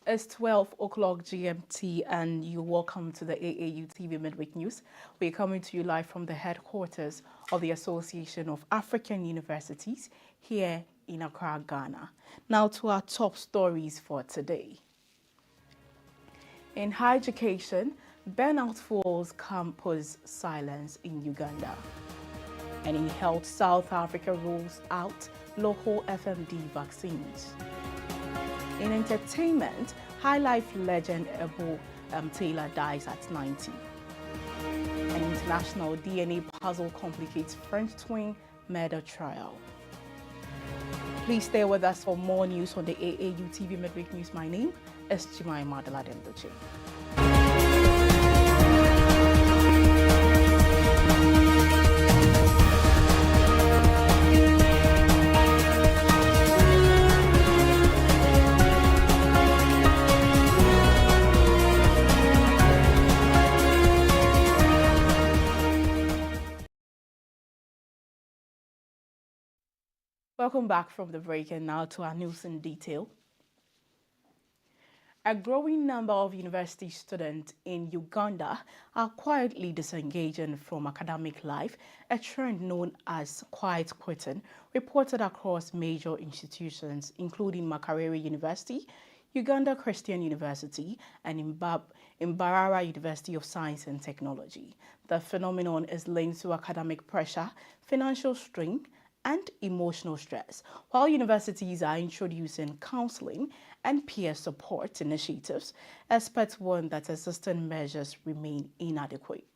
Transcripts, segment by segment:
It's 12 o'clock GMT and you're welcome to the AAU TV Mid-week news. We're coming to you live from the headquarters of the Association of African Universities here in Accra, Ghana. Now to our top stories for today. In higher education, burnout fuels campus silence in Uganda. And in health, South Africa rules out local FMD vaccines. In entertainment, High Life legend Ebo Taylor dies at 90. An international DNA puzzle complicates French twin murder trial. Please stay with us for more news on the AAU TV Midweek News. My name is Jemima, Deladem. Welcome back from the break, and now to our news in detail. A growing number of university students in Uganda are quietly disengaging from academic life, a trend known as quiet quitting, reported across major institutions, including Makerere University, Uganda Christian University, and Mbarara University of Science and Technology. The phenomenon is linked to academic pressure, financial strain, and emotional stress, while universities are introducing counseling and peer support initiatives. Experts warn that existing measures remain inadequate.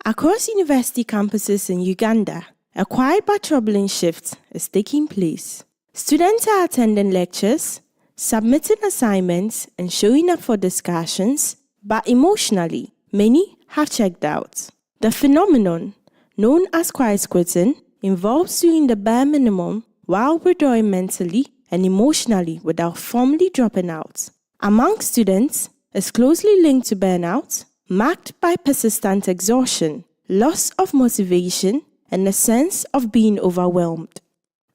Across university campuses in Uganda, a quiet but troubling shift is taking place. Students are attending lectures, submitting assignments, and showing up for discussions, but emotionally, many have checked out. The phenomenon, known as quiet quitting, involves doing the bare minimum while withdrawing mentally and emotionally without formally dropping out. Among students, it's closely linked to burnout, marked by persistent exhaustion, loss of motivation, and a sense of being overwhelmed.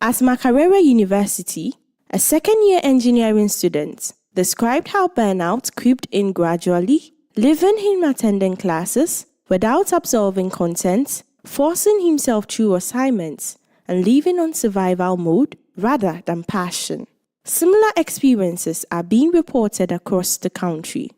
At Makerere University, a second-year engineering student described how burnout crept in gradually, leaving him attending classes without absorbing content, forcing himself through assignments, and living on survival mode rather than passion. Similar experiences are being reported across the country.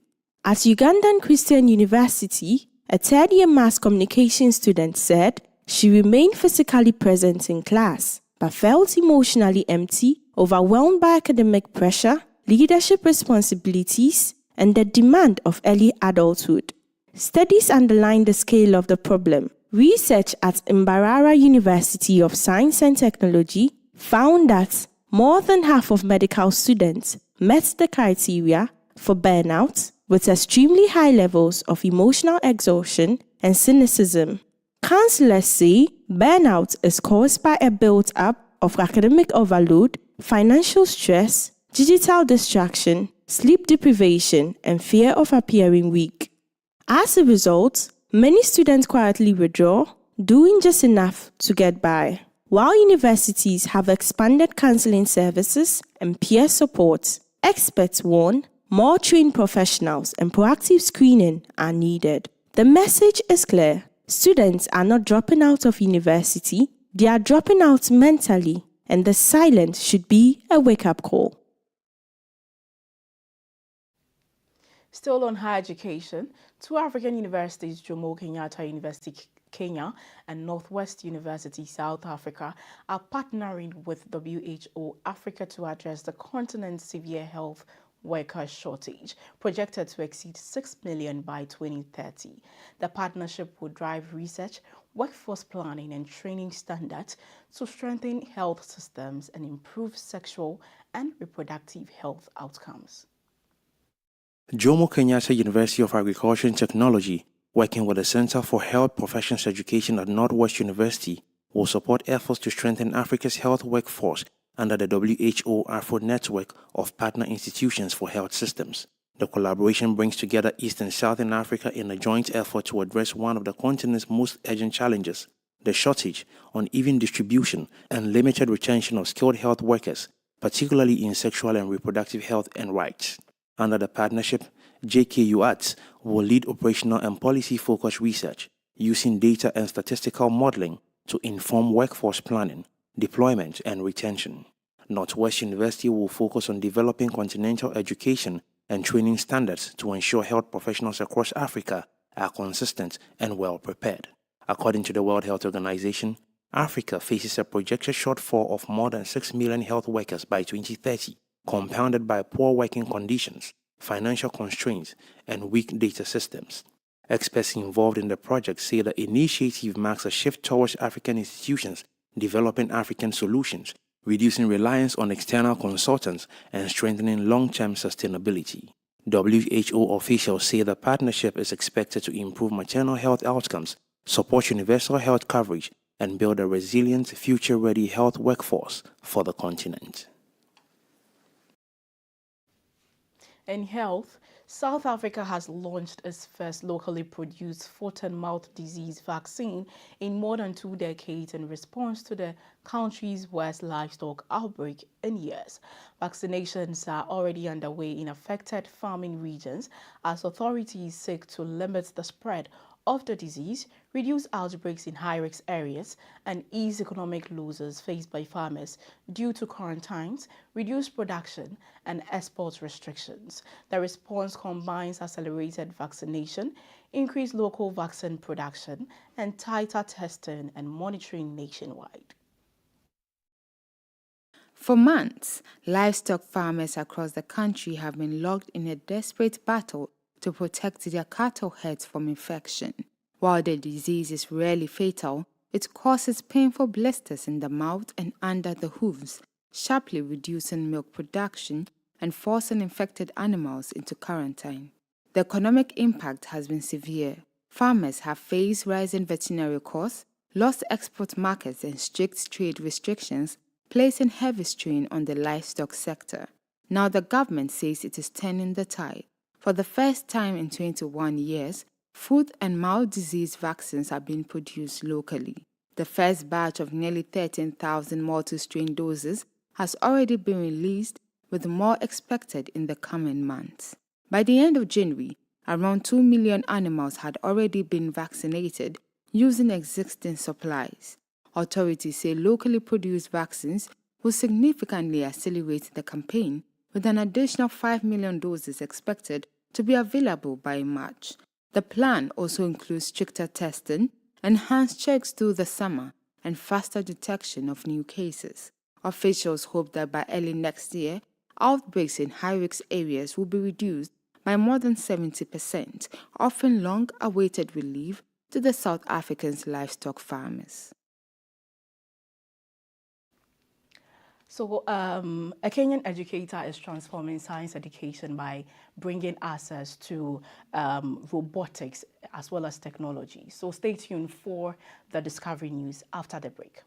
At Ugandan Christian University, a third-year mass communication student said she remained physically present in class, but felt emotionally empty, overwhelmed by academic pressure, leadership responsibilities, and the demand of early adulthood. Studies underline the scale of the problem. Research at Mbarara University of Science and Technology found that more than half of medical students met the criteria for burnout, with extremely high levels of emotional exhaustion and cynicism. Counselors say burnout is caused by a build-up of academic overload, financial stress, digital distraction, sleep deprivation, and fear of appearing weak. As a result, many students quietly withdraw, doing just enough to get by. While universities have expanded counseling services and peer support, experts warn more trained professionals and proactive screening are needed. The message is clear. Students are not dropping out of university, they are dropping out mentally, and the silence should be a wake-up call. Still on higher education, two African universities, Jomo Kenyatta University, Kenya, and Northwest University, South Africa, are partnering with WHO Africa to address the continent's severe health worker shortage, projected to exceed 6 million by 2030. The partnership will drive research, workforce planning, and training standards to strengthen health systems and improve sexual and reproductive health outcomes. Jomo Kenyatta University of Agriculture and Technology, working with the Center for Health Professions Education at Northwest University, will support efforts to strengthen Africa's health workforce under the WHO Afro network of partner institutions for health systems. The collaboration brings together East and Southern Africa in a joint effort to address one of the continent's most urgent challenges, the shortage, uneven distribution, and limited retention of skilled health workers, particularly in sexual and reproductive health and rights. Under the partnership, JKU Arts will lead operational and policy-focused research using data and statistical modeling to inform workforce planning, deployment, and retention. Northwest University will focus on developing continental education and training standards to ensure health professionals across Africa are consistent and well prepared. According to the World Health Organization, Africa faces a projected shortfall of more than 6 million health workers by 2030, compounded by poor working conditions, financial constraints, and weak data systems. Experts involved in the project say the initiative marks a shift towards African institutions developing African solutions, reducing reliance on external consultants, and strengthening long-term sustainability. WHO officials say the partnership is expected to improve maternal health outcomes, support universal health coverage, and build a resilient, future-ready health workforce for the continent. In health, South Africa has launched its first locally produced foot-and-mouth disease vaccine in more than 2 decades in response to the country's worst livestock outbreak in years. Vaccinations are already underway in affected farming regions as authorities seek to limit the spread of the disease, reduce outbreaks in high-risk areas, and ease economic losses faced by farmers due to quarantines, reduced production, and export restrictions. The response combines accelerated vaccination, increased local vaccine production, and tighter testing and monitoring nationwide. For months, livestock farmers across the country have been locked in a desperate battle to protect their cattle herds from infection. While the disease is rarely fatal, it causes painful blisters in the mouth and under the hooves, sharply reducing milk production and forcing infected animals into quarantine. The economic impact has been severe. Farmers have faced rising veterinary costs, lost export markets, and strict trade restrictions, placing heavy strain on the livestock sector. Now the government says it is turning the tide. For the first time in 21 years, foot-and-mouth disease vaccines are being produced locally. The first batch of nearly 13,000 multi-strain doses has already been released, with more expected in the coming months. By the end of January, around 2 million animals had already been vaccinated using existing supplies. Authorities say locally produced vaccines will significantly accelerate the campaign, with an additional 5 million doses expected to be available by March. The plan also includes stricter testing, enhanced checks through the summer, and faster detection of new cases. Officials hope that by early next year, outbreaks in high-risk areas will be reduced by more than 70%, offering long-awaited relief to the South African livestock farmers. So a Kenyan educator is transforming science education by bringing access to robotics as well as technology. So stay tuned for the Discovery News after the break.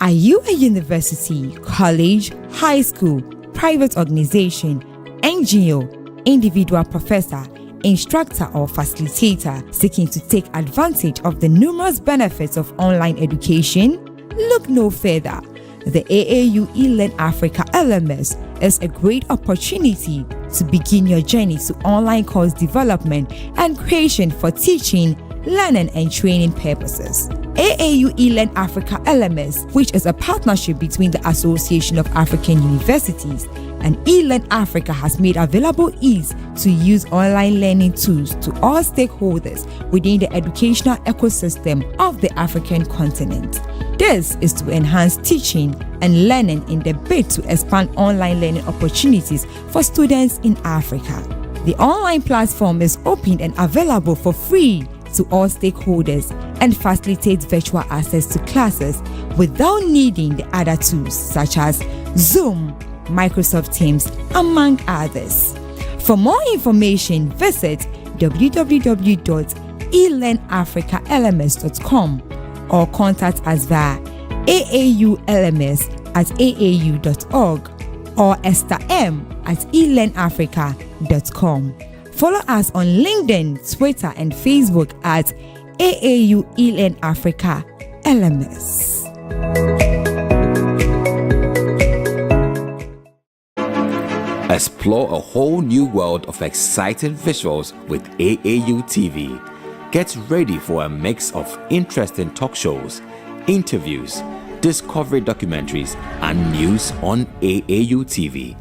Are you a university, college, high school, private organization, NGO, individual professor, instructor or facilitator seeking to take advantage of the numerous benefits of online education? Look no further. The AAU eLearn Africa LMS is a great opportunity to begin your journey to online course development and creation for teaching, learning, and training purposes. AAU eLearn Africa LMS, which is a partnership between the Association of African Universities and eLearn Africa, has made available ease to use online learning tools to all stakeholders within the educational ecosystem of the African continent. This is to enhance teaching and learning in the bid to expand online learning opportunities for students in Africa. The online platform is open and available for free to all stakeholders and facilitates virtual access to classes without needing the other tools such as Zoom, Microsoft Teams, among others. For more information, visit www.elearnafricalms.com or contact us via aauLMS@aau.org or estherm@elearnafrica.com. Follow us on LinkedIn, Twitter, and Facebook at AAU eLearn Africa LMS. Explore a whole new world of exciting visuals with AAU TV. Get ready for a mix of interesting talk shows, interviews, discovery documentaries, and news on AAU TV.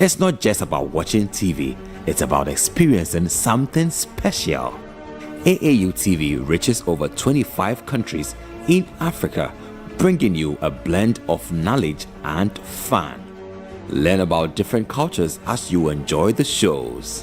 It's not just about watching TV, it's about experiencing something special. AAU TV reaches over 25 countries in Africa, bringing you a blend of knowledge and fun. Learn about different cultures as you enjoy the shows.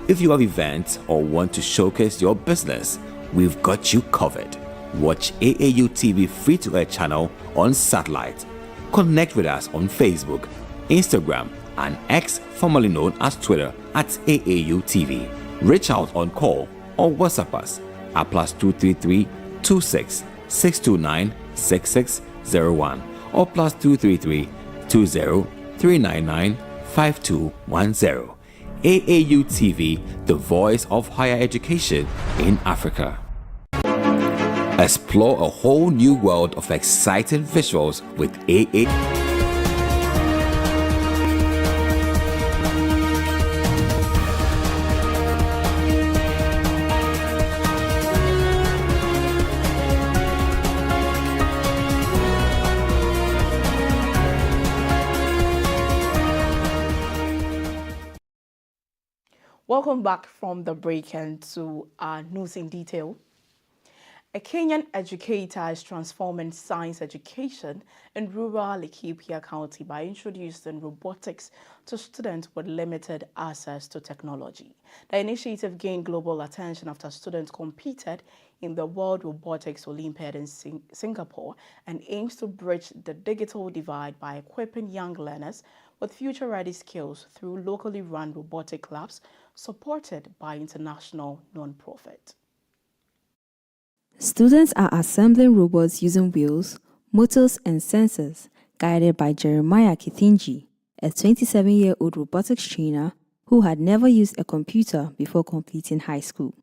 If you have events or want to showcase your business, we've got you covered. Watch AAU TV free-to-air channel on satellite. Connect with us on Facebook, Instagram, and X, formerly known as Twitter, at AAU TV. Reach out on call or WhatsApp us at +233 26 629 6601 or +233 20 399 5210. AAU TV, the voice of higher education in Africa. Explore a whole new world of exciting visuals with AAU. Welcome back from the break and to our news in detail. A Kenyan educator is transforming science education in rural Laikipia County by introducing robotics to students with limited access to technology. The initiative gained global attention after students competed in the World Robotics Olympiad in Singapore and aims to bridge the digital divide by equipping young learners with future-ready skills through locally run robotic labs supported by international non-profit. Students are assembling robots using wheels, motors, and sensors, guided by Jeremiah Kithinji, a 27-year-old robotics trainer who had never used a computer before completing high school.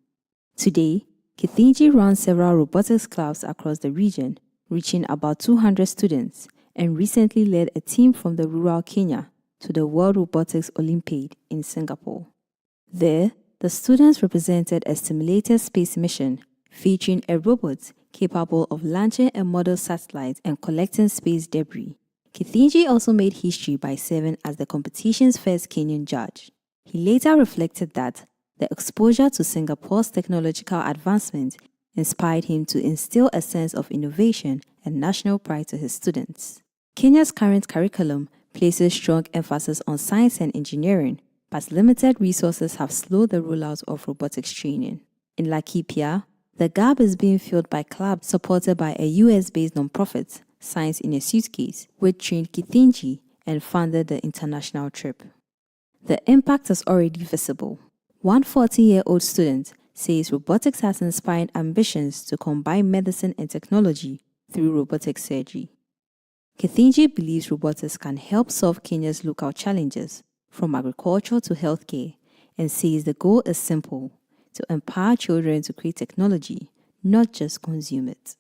Today, Kithinji runs several robotics clubs across the region, reaching about 200 students, and recently led a team from the rural Kenya to the World Robotics Olympiad in Singapore. There, the students represented a simulated space mission featuring a robot capable of launching a model satellite and collecting space debris. Kithinji also made history by serving as the competition's first Kenyan judge. He later reflected that the exposure to Singapore's technological advancement inspired him to instill a sense of innovation and national pride to his students. Kenya's current curriculum places strong emphasis on science and engineering, but limited resources have slowed the rollout of robotics training. In Laikipia, the gap is being filled by clubs supported by a US-based nonprofit, Science in a Suitcase, which trained Kithinji and funded the international trip. The impact is already visible. One 40-year-old student says robotics has inspired ambitions to combine medicine and technology through robotic surgery. Kithinji believes robotics can help solve Kenya's local challenges, from agriculture to healthcare, and says the goal is simple: to empower children to create technology, not just consume it.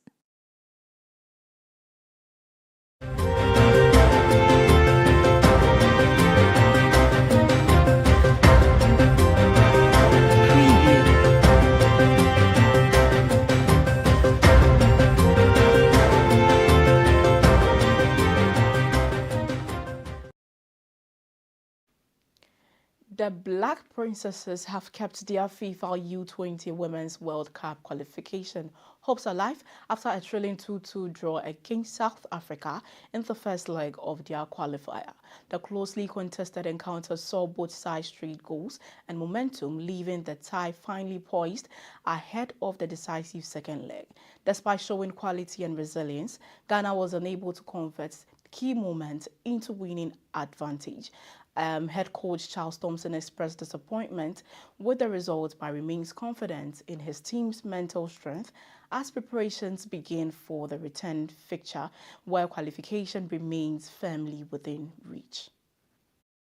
The Black Princesses have kept their FIFA U20 Women's World Cup qualification hopes alive after a thrilling 2-2 draw against South Africa in the first leg of their qualifier. The closely contested encounter saw both sides trade goals and momentum, leaving the tie finally poised ahead of the decisive second leg. Despite showing quality and resilience, Ghana was unable to convert key moments into winning advantage. Head coach Charles Thompson expressed disappointment with the result but remains confident in his team's mental strength as preparations begin for the return fixture, where qualification remains firmly within reach.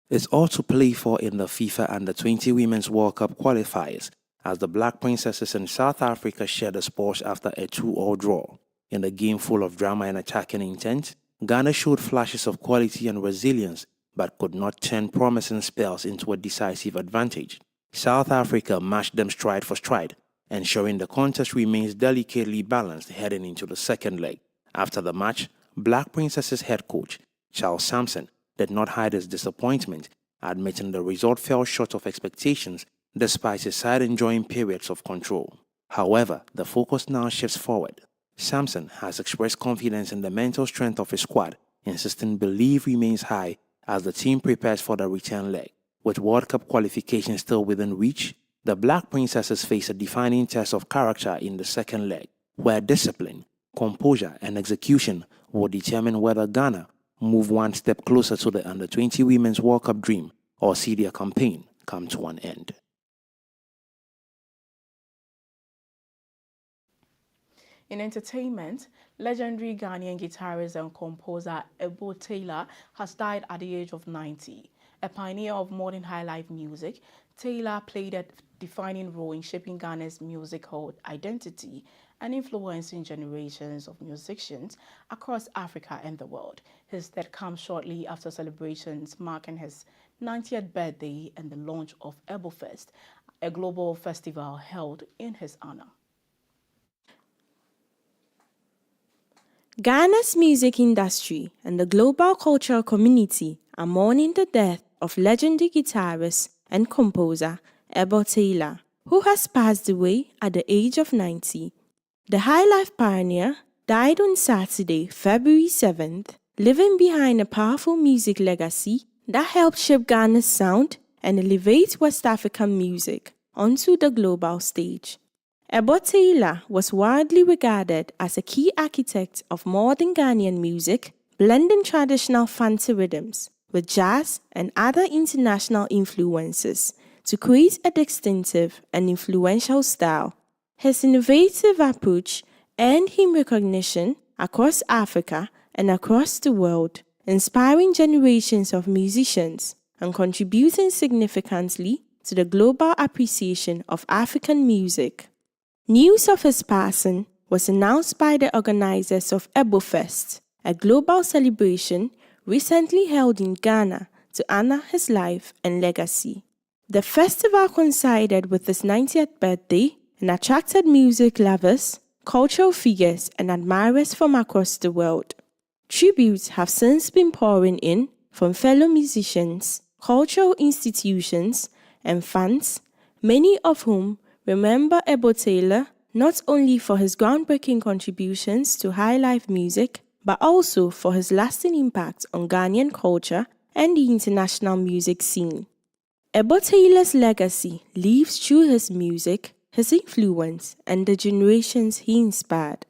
It's all to play for in the FIFA Under-20 Women's World Cup qualifiers, as the Black Princesses in South Africa shared the spoils after a 2-2 draw. In a game full of drama and attacking intent, Ghana showed flashes of quality and resilience, but could not turn promising spells into a decisive advantage. South Africa matched them stride for stride, ensuring the contest remains delicately balanced heading into the second leg. After the match, Black Princesses head coach Charles Sampson did not hide his disappointment, admitting the result fell short of expectations despite his side enjoying periods of control. However, the focus now shifts forward. Sampson has expressed confidence in the mental strength of his squad, insisting belief remains high as the team prepares for the return leg. With World Cup qualification still within reach, the Black Princesses face a defining test of character in the second leg, where discipline, composure, and execution will determine whether Ghana move one step closer to the Under-20 Women's World Cup dream or see their campaign come to an end. In entertainment, legendary Ghanaian guitarist and composer Ebo Taylor has died at the age of 90. A pioneer of modern highlife music, Taylor played a defining role in shaping Ghana's musical identity and influencing generations of musicians across Africa and the world. His death comes shortly after celebrations marking his 90th birthday and the launch of Ebo Fest, a global festival held in his honor. Ghana's music industry and the global cultural community are mourning the death of legendary guitarist and composer Ebo Taylor, who has passed away at the age of 90. The highlife pioneer died on Saturday, February 7th, leaving behind a powerful music legacy that helped shape Ghana's sound and elevate West African music onto the global stage. Ebo Taylor was widely regarded as a key architect of modern Ghanaian music, blending traditional fancy rhythms with jazz and other international influences to create a distinctive and influential style. His innovative approach earned him recognition across Africa and across the world, inspiring generations of musicians and contributing significantly to the global appreciation of African music. News of his passing was announced by the organizers of Ebo Fest, a global celebration recently held in Ghana to honor his life and legacy. The festival coincided with his 90th birthday and attracted music lovers, cultural figures, and admirers from across the world. Tributes have since been pouring in from fellow musicians, cultural institutions, and fans, many of whom remember Ebo Taylor not only for his groundbreaking contributions to highlife music, but also for his lasting impact on Ghanaian culture and the international music scene. Ebo Taylor's legacy lives through his music, his influence, and the generations he inspired.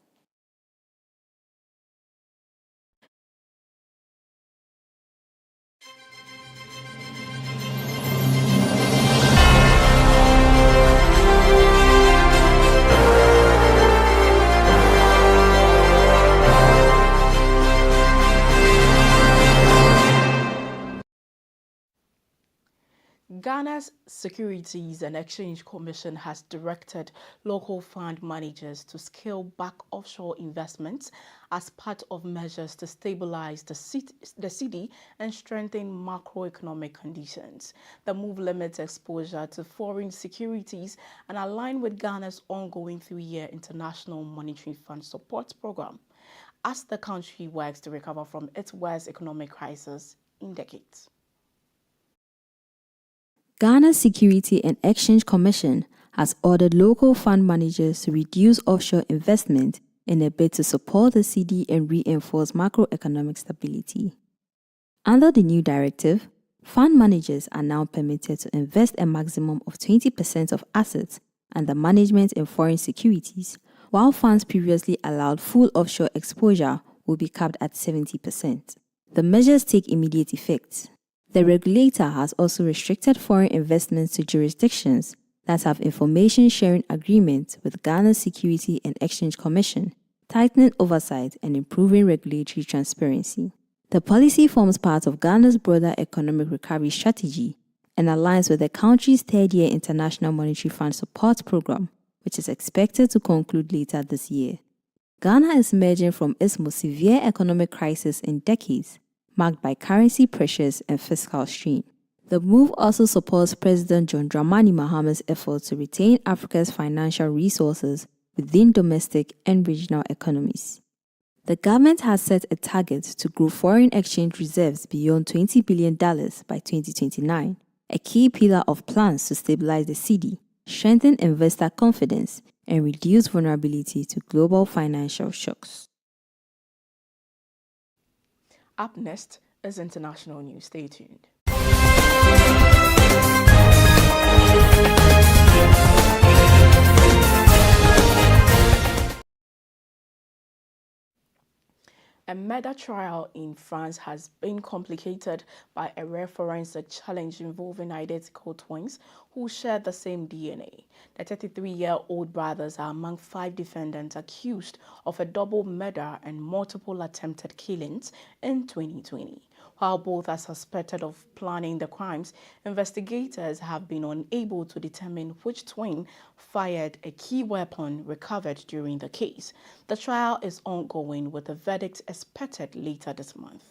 Ghana's Securities and Exchange Commission has directed local fund managers to scale back offshore investments as part of measures to stabilize the city and strengthen macroeconomic conditions. The move limits exposure to foreign securities and align with Ghana's ongoing 3-year International Monetary Fund support program as the country works to recover from its worst economic crisis in decades. Ghana's Security and Exchange Commission has ordered local fund managers to reduce offshore investment in a bid to support the cedi and reinforce macroeconomic stability. Under the new directive, fund managers are now permitted to invest a maximum of 20% of assets under management in foreign securities, while funds previously allowed full offshore exposure will be capped at 70%. The measures take immediate effect. The regulator has also restricted foreign investments to jurisdictions that have information sharing agreements with Ghana's Security and Exchange Commission, tightening oversight and improving regulatory transparency. The policy forms part of Ghana's broader economic recovery strategy and aligns with the country's 3rd-year International Monetary Fund support program, which is expected to conclude later this year. Ghana is emerging from its most severe economic crisis in decades, marked by currency pressures and fiscal strain. The move also supports President John Dramani Mahama's efforts to retain Africa's financial resources within domestic and regional economies. The government has set a target to grow foreign exchange reserves beyond $20 billion by 2029, a key pillar of plans to stabilize the cedi, strengthen investor confidence, and reduce vulnerability to global financial shocks. Up next is international news. Stay tuned. A murder trial in France has been complicated by a rare forensic challenge involving identical twins who share the same DNA. The 33-year-old brothers are among 5 defendants accused of a double murder and multiple attempted killings in 2020. While both are suspected of planning the crimes, investigators have been unable to determine which twin fired a key weapon recovered during the case. The trial is ongoing with a verdict expected later this month.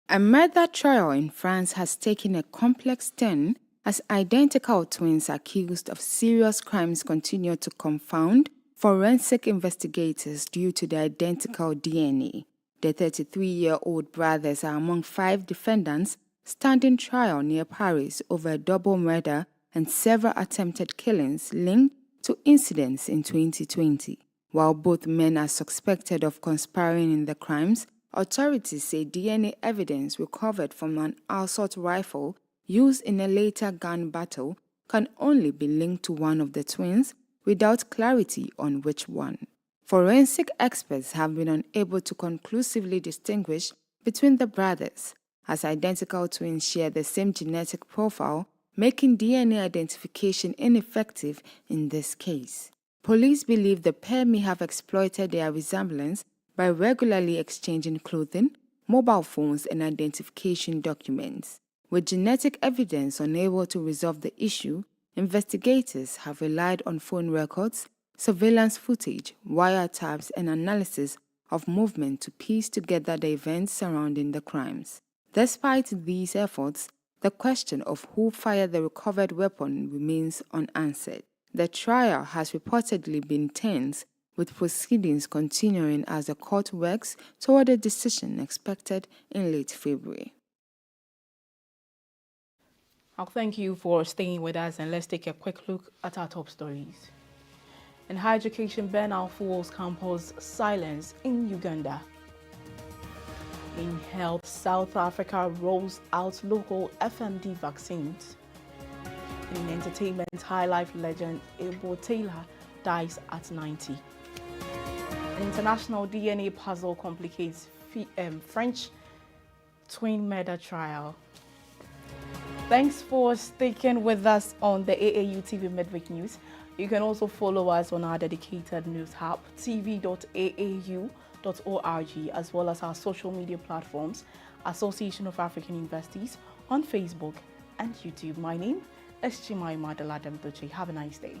A murder trial in France has taken a complex turn as identical twins accused of serious crimes continue to confound forensic investigators due to the identical DNA. The 33-year-old brothers are among 5 defendants standing trial near Paris over a double murder and several attempted killings linked to incidents in 2020. While both men are suspected of conspiring in the crimes, authorities say DNA evidence recovered from an assault rifle used in a later gun battle can only be linked to one of the twins, without clarity on which one. Forensic experts have been unable to conclusively distinguish between the brothers, as identical twins share the same genetic profile, making DNA identification ineffective in this case. Police believe the pair may have exploited their resemblance by regularly exchanging clothing, mobile phones, and identification documents. With genetic evidence unable to resolve the issue, investigators have relied on phone records, surveillance footage, wiretaps, and analysis of movement to piece together the events surrounding the crimes. Despite these efforts, the question of who fired the recovered weapon remains unanswered. The trial has reportedly been tense, with proceedings continuing as the court works toward a decision expected in late February. I'll thank you for staying with us, and let's take a quick look at our top stories. In higher education, burnout fuels campus silence in Uganda. In health, South Africa rolls out local FMD vaccines. In entertainment, high life legend Abel Taylor dies at 90. An international DNA puzzle complicates French twin murder trial. Thanks for sticking with us on the AAU TV Mid-week news. You can also follow us on our dedicated news hub, tv.aau.org, as well as our social media platforms, Association of African Universities, on Facebook and YouTube. My name is Jemima Deladem. Have a nice day.